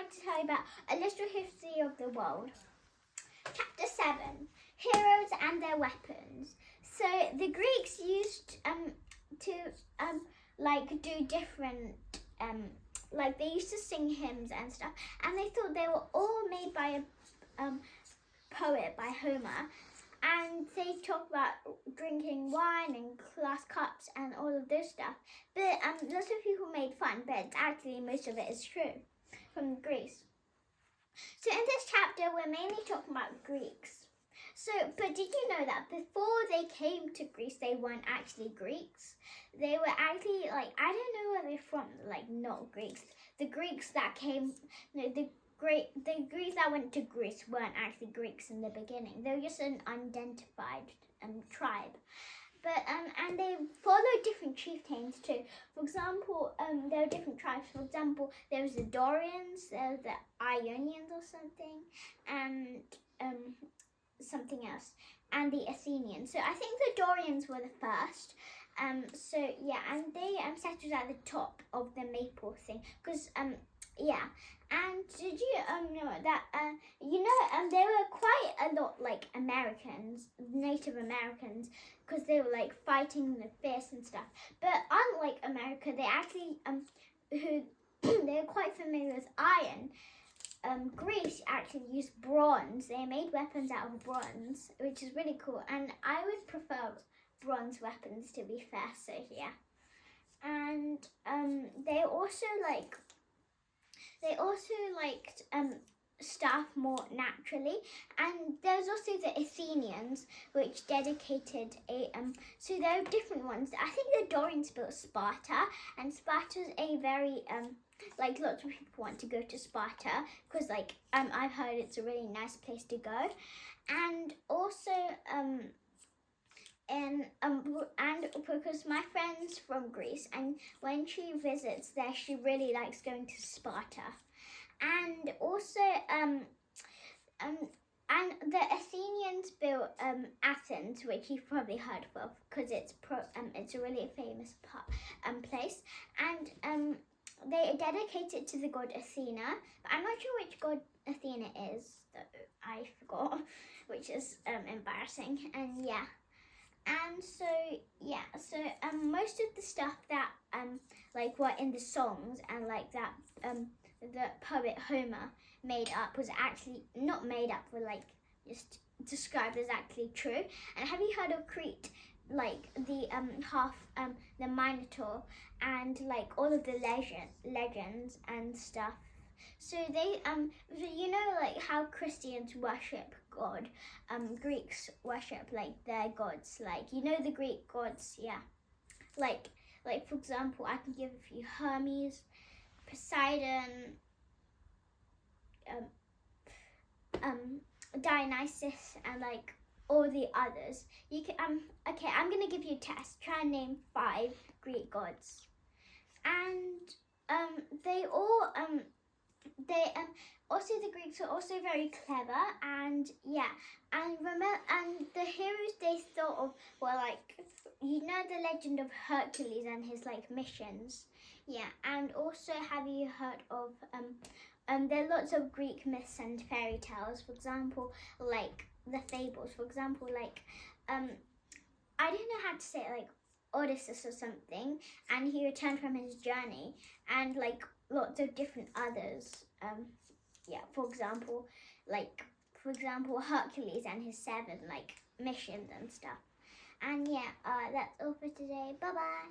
like to tell you about a little history of the world. Chapter 7, Heroes and Their Weapons. So the Greeks used to do different like they used to sing hymns and stuff, and they thought they were all made by a poet, by Homer, and they talk about drinking wine and glass cups and all of this stuff. But lots of people made fun, but actually most of it is true from Greece. So in this chapter, we're mainly talking about Greeks. So, but did you know that before they came to Greece, they weren't actually Greeks? They were actually I don't know where they're from, not Greeks. The Greeks that came, the Greeks that went to Greece weren't actually Greeks in the beginning. They were just an unidentified tribe. But and they followed different chieftains too. For example, there were different tribes. For example, there was the Dorians, there was the Ionians or something, and something else, and the Athenians. So I think the Dorians were the first. So yeah, and they settled at the top of the maple thing, because yeah. And did you know that they were quite a lot like Americans, Native Americans, because they were like fighting the fierce and stuff. But unlike America, they actually they were quite familiar with iron. Greece actually used bronze. They made weapons out of bronze, which is really cool. And I would prefer bronze weapons, to be fair. So yeah. And they also liked stuff more naturally. And there's also the Athenians, which dedicated a so there are different ones. I think the Dorians built Sparta, and Sparta's a very lots of people want to go to Sparta, because I've heard it's a really nice place to go. And also and because my friend's from Greece, and when she visits there, she really likes going to Sparta. And also and the Athenians built Athens, which you've probably heard of, because it's a really famous place. And they dedicate it to the god Athena, but I'm not sure which god Athena is. I forgot, which is embarrassing. And yeah. And so yeah, so most of the stuff that were in the songs and the poet Homer made up was actually not made up, were just described as actually true. And have you heard of Crete? The Minotaur, and all of the legends and stuff. So they how Christians worship God, Greeks worship their gods, the Greek gods, yeah. For example, I can give a few: Hermes, Poseidon, Dionysus, and all the others. You can okay, I'm gonna give you a test. Try and name 5 Greek gods. And they all also the Greeks are also very clever, and yeah. And the heroes they thought of were the legend of Hercules and his missions. Yeah. And also, have you heard of there are lots of Greek myths and fairy tales, for example, the fables. For example, I don't know how to say it, Odysseus or something, and he returned from his journey, and lots of different others. Yeah, for example, Hercules and his 7 missions and stuff. And yeah, that's all for today. Bye bye.